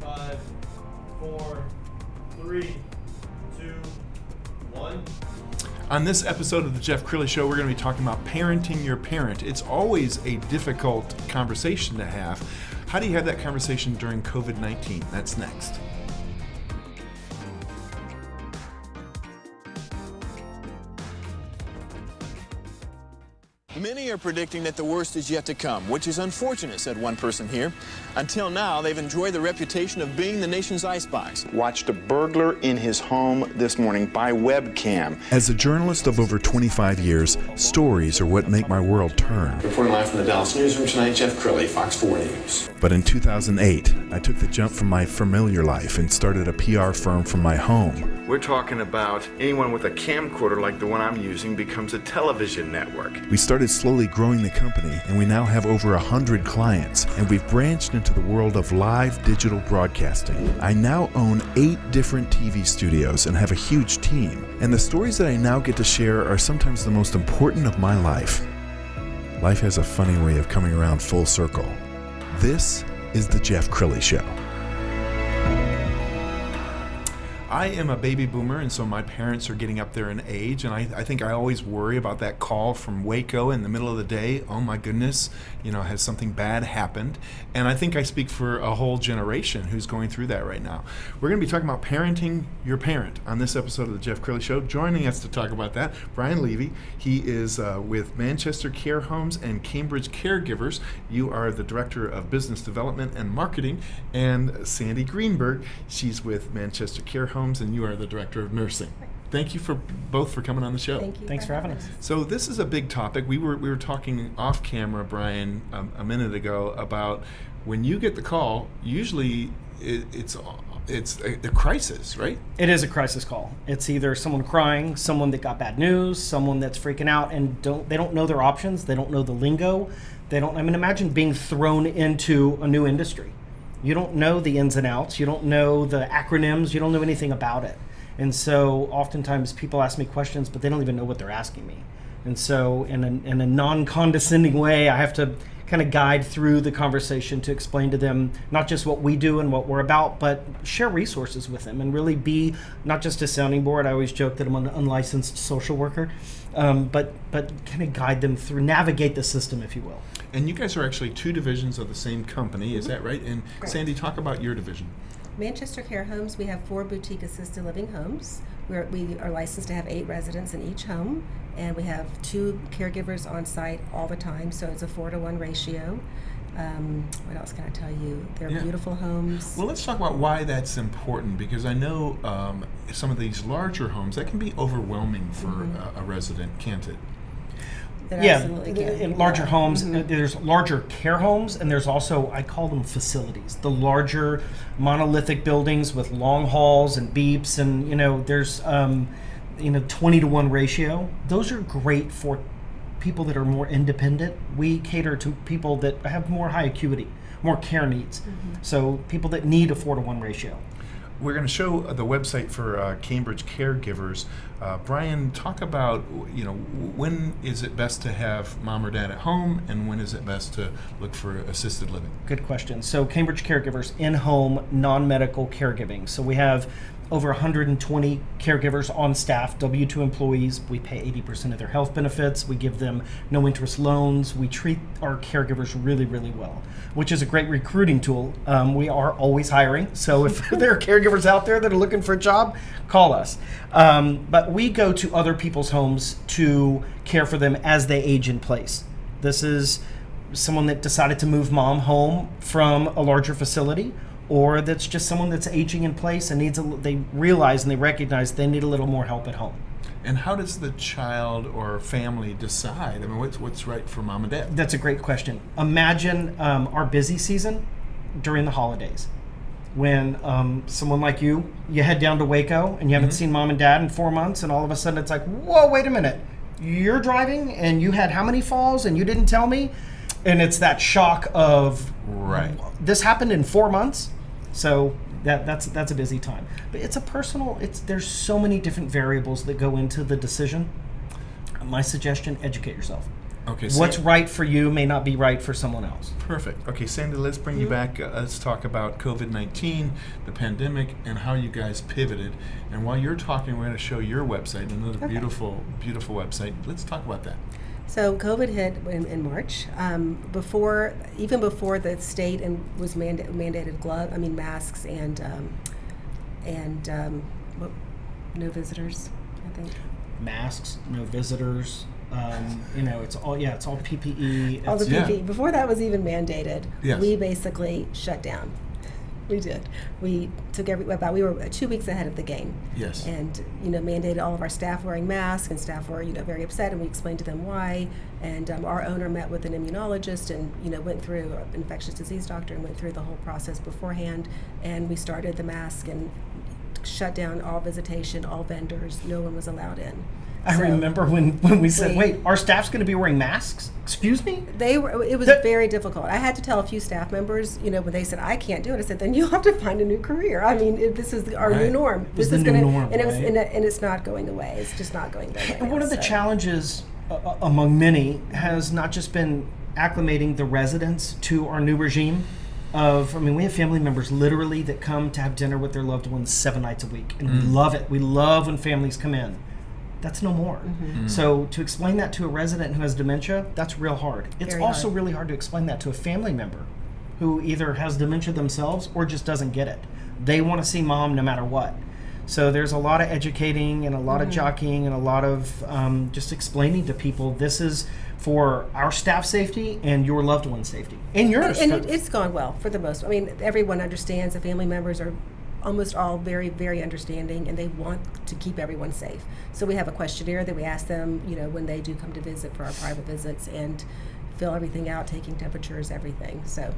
5, 4, 3, 2, 1. On this episode of the Jeff Crilley Show, we're going to be talking about parenting your parent. It's always a difficult conversation to have. How do you have that conversation during COVID-19? That's next. Many are predicting that the worst is yet to come, which is unfortunate, said one person here. Until now, they've enjoyed the reputation of being the nation's icebox. Watched a burglar in his home this morning by webcam. As a journalist of over 25 years, stories are what make my world turn. Reporting live from the Dallas newsroom tonight, Jeff Crilley, Fox 4 News. But in 2008, I took the jump from my familiar life and started a PR firm from my home. We're talking about anyone with a camcorder like the one I'm using becomes a television network. We started slowly growing the company, and we now have over 100 clients, and we've branched into the world of live digital broadcasting. I now own 8 different TV studios and have a huge team, and the stories that I now get to share are sometimes the most important of my life. Life has a funny way of coming around full circle. This is the Jeff Crilley Show. I am a baby boomer, and so my parents are getting up there in age, and I think I always worry about that call from Waco in the middle of the day. Oh my goodness, has something bad happened? And I think I speak for a whole generation who's going through that right now. We're going to be talking about parenting your parent on this episode of the Jeff Crilley Show. Joining us to talk about that, Brian Levy. He is with Manchester Care Homes and Cambridge Caregivers. You are the Director of Business Development and Marketing. And Sandi Greenberg, she's with Manchester Care Homes, and you are the Director of Nursing. Thank you both for coming on the show. Thank you. Thanks for having us. So this is a big topic. We were talking off camera, Brian, a minute ago about when you get the call. Usually, it's a crisis, right? It is a crisis call. It's either someone crying, someone that got bad news, someone that's freaking out, and they don't know their options. They don't know the lingo. Imagine being thrown into a new industry. You don't know the ins and outs. You don't know the acronyms. You don't know anything about it. And so oftentimes people ask me questions, but they don't even know what they're asking me. And so in a non-condescending way, I have to kind of guide through the conversation to explain to them not just what we do and what we're about, but share resources with them and really be not just a sounding board. I always joke that I'm an unlicensed social worker, but kind of guide them through, navigate the system, if you will. And you guys are actually 2 divisions of the same company, is that right? And Correct. Sandi, talk about your division. Manchester Care Homes, we have 4 boutique assisted living homes. We are licensed to have 8 residents in each home, and we have 2 caregivers on site all the time, so it's a 4-to-1 ratio. What else can I tell you? They're beautiful homes. Well, let's talk about why that's important, because I know some of these larger homes, that can be overwhelming for a resident, can't it? In larger homes, there's larger care homes, and there's also, I call them facilities, the larger monolithic buildings with long halls and beeps, and there's 20-to-1 ratio. Those are great for people that are more independent. We cater to people that have more high acuity, more care needs. So people that need a 4-to-1 ratio. We're going to show the website for Cambridge Caregivers. Brian, talk about, when is it best to have mom or dad at home, and when is it best to look for assisted living? Good question. So Cambridge Caregivers, in-home, non-medical caregiving. So we have over 120 caregivers on staff, W-2 employees. We pay 80% of their health benefits. We give them no-interest loans. We treat our caregivers really, really well, which is a great recruiting tool. We are always hiring, so if there are caregivers out there that are looking for a job, call us. But we go to other people's homes to care for them as they age in place. This is someone that decided to move mom home from a larger facility, or that's just someone that's aging in place and they realize and they recognize they need a little more help at home. And how does the child or family decide? I mean, what's right for mom and dad? That's a great question. Imagine our busy season during the holidays, when someone like you head down to Waco and you haven't seen mom and dad in 4 months, and all of a sudden it's like, whoa, wait a minute. You're driving and you had how many falls and you didn't tell me? And it's that shock of, right, this happened in 4 months. So that's a busy time. But it's a personal, there's so many different variables that go into the decision. My suggestion, educate yourself. Okay, What's right for you may not be right for someone else. Perfect. Okay, Sandy, let's bring you back. Let's talk about COVID-19, the pandemic, and how you guys pivoted. And while you're talking, we're going to show your website, another beautiful, beautiful website. Let's talk about that. So COVID hit in March. Even before the state was mandated masks and no visitors, I think. Masks, no visitors. It's all PPE. All the PPE. Before that was even mandated, Yes. we basically shut down. We did. We took we were 2 weeks ahead of the game. Yes. And mandated all of our staff wearing masks, and staff were very upset, and we explained to them why. And our owner met with an immunologist and went through an infectious disease doctor and went through the whole process beforehand. And we started the mask and shut down all visitation, all vendors. No one was allowed in. I remember when we said, wait, our staff's going to be wearing masks? Excuse me? It was very difficult. I had to tell a few staff members, when they said, I can't do it, I said, then you'll have to find a new career. I mean, this is our new norm. This is the new norm, and it's not going away. It's just not going away. And one of the challenges among many has not just been acclimating the residents to our new regime we have family members literally that come to have dinner with their loved ones 7 nights a week. And we love it. We love when families come in. That's no more. So to explain that to a resident who has dementia, that's real hard. It's also really hard to explain that to a family member who either has dementia themselves or just doesn't get it. They want to see mom no matter what. So there's a lot of educating and a lot of jockeying and a lot of just explaining to people this is for our staff safety and your loved one's safety. And yours. And it's gone well for the most. Everyone understands. The family members are almost all very, very understanding, and they want to keep everyone safe. So we have a questionnaire that we ask them, when they do come to visit for our private visits, and fill everything out, taking temperatures, everything. So,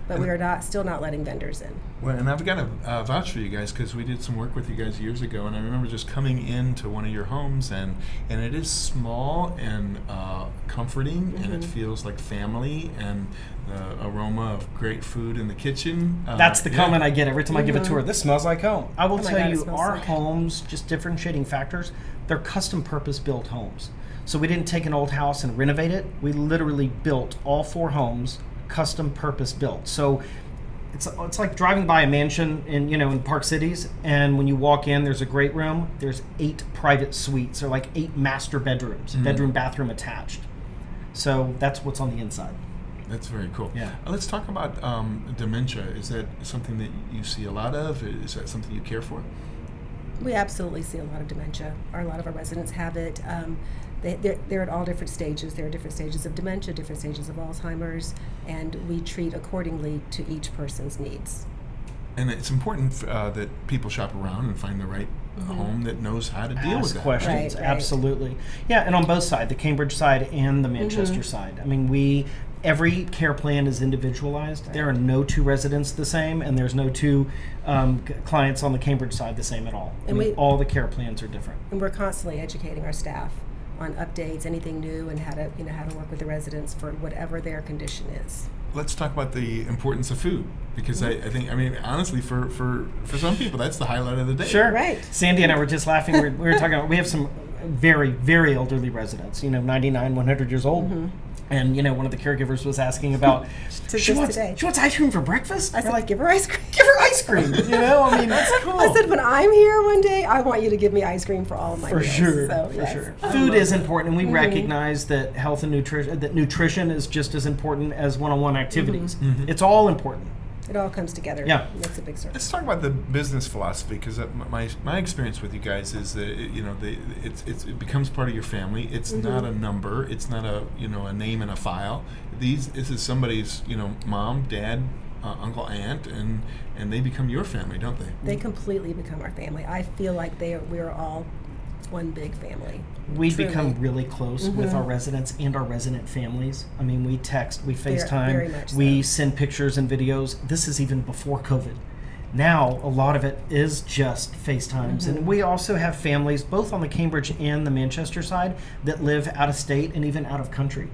but we are still not letting vendors in. Well, and I've got to vouch for you guys because we did some work with you guys years ago, and I remember just coming into one of your homes, and it is small and comforting, and it feels like family, and the aroma of great food in the kitchen. That's the comment I get every time I give a tour. This smells like home. I will tell you, our like homes, just differentiating factors, they're custom purpose built homes. So we didn't take an old house and renovate it. We literally built all 4 homes custom purpose built. So it's like driving by a mansion in Park Cities, and when you walk in, there's a great room. There's 8 private suites, or like 8 master bedrooms, bedroom, bathroom attached. So that's what's on the inside. That's very cool. Yeah. Let's talk about dementia. Is that something that you see a lot of? Is that something you care for? We absolutely see a lot of dementia. A lot of our residents have it. They're at all different stages. There are different stages of dementia, different stages of Alzheimer's, and we treat accordingly to each person's needs. And it's important that people shop around and find the right home that knows how to deal with that. Questions, Right. Absolutely. Yeah, and on both sides, the Cambridge side and the Manchester side. Every care plan is individualized. Right. There are no 2 residents the same, and there's no 2 clients on the Cambridge side the same at all. All the care plans are different. And we're constantly educating our staff on updates, anything new, and how to work with the residents for whatever their condition is. Let's talk about the importance of food, because I think, honestly, for some people, that's the highlight of the day. Sure. Right. Sandy and I were just laughing. We were talking about, we have some very, very elderly residents, 99, 100 years old. And one of the caregivers was asking about she wants ice cream for breakfast. I said, give her ice cream. Give her ice cream. That's cool. I said, when I'm here one day, I want you to give me ice cream for all of my meals. For sure. Food is important, and we recognize that health and nutrition is just as important as one-on-one activities. It's all important. It all comes together. Yeah. Makes a big circle. Let's talk about the business philosophy, because my experience with you guys is that it becomes part of your family. It's not a number. It's not a name in a file. This is somebody's mom, dad, uncle, aunt, and they become your family, don't they? They completely become our family. I feel like we're all one big family. We become really close with our residents and our resident families. We text, we FaceTime, very much we so. send pictures and videos. This is even before COVID. Now, a lot of it is just FaceTimes. And we also have families, both on the Cambridge and the Manchester side, that live out of state and even out of country.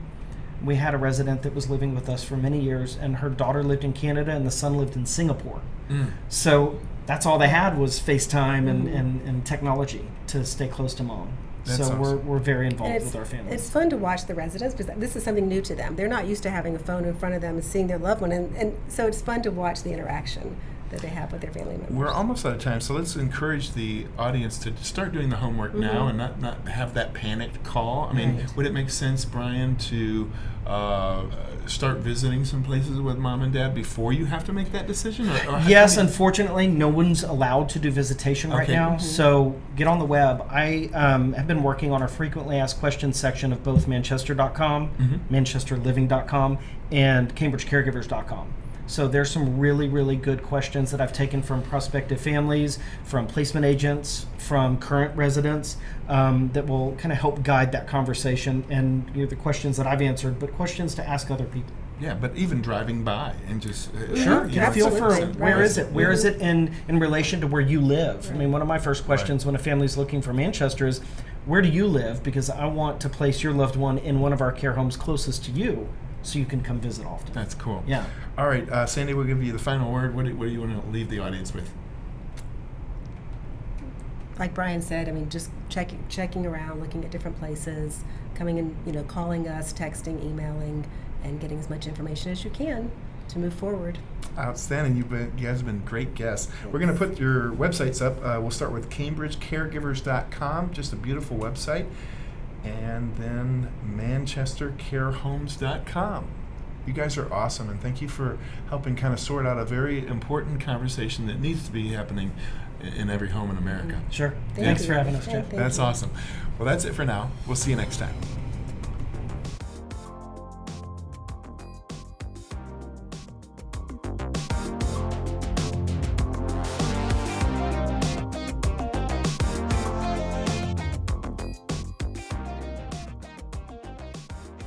We had a resident that was living with us for many years, and her daughter lived in Canada and the son lived in Singapore. So that's all they had was FaceTime and technology to stay close to mom. That's so awesome. we're very And involved with our families. It's fun to watch the residents because this is something new to them. They're not used to having a phone in front of them and seeing their loved one, and so it's fun to watch the interaction that they have with their family members. We're almost out of time, so let's encourage the audience to start doing the homework now and not have that panicked call. I mean, Right. would it make sense, Brian, to start visiting some places with mom and dad before you have to make that decision? Or Yes, unfortunately, no one's allowed to do visitation right Okay. now. So get on the web. I have been working on our frequently asked questions section of both Manchester.com, ManchesterLiving.com, and CambridgeCaregivers.com. So there's some really, really good questions that I've taken from prospective families, from placement agents, from current residents, that will kind of help guide that conversation and the questions that I've answered, but questions to ask other people. Yeah, but even driving by and just Sure, get a feel for Absolutely. where Right. is it? Where is it in relation to where you live? I mean, one of my first questions when a family's looking for Manchester is, where do you live? Because I want to place your loved one in one of our care homes closest to you, so you can come visit often. That's cool. Yeah. All right, Sandy, we'll give you the final word. What do you want to leave the audience with? Like Brian said, I mean, just checking around, looking at different places, coming in, calling us, texting, emailing, and getting as much information as you can to move forward. Outstanding. You guys have been great guests. We're going to put your websites up. We'll start with CambridgeCaregivers.com, just a beautiful website, and then ManchesterCareHomes.com. You guys are awesome, and thank you for helping kind of sort out a very important conversation that needs to be happening in every home in America. Sure. Thank Thanks you. for having us, Yeah, Jeff. thank That's you. awesome. Well, that's it for now. We'll see you next time.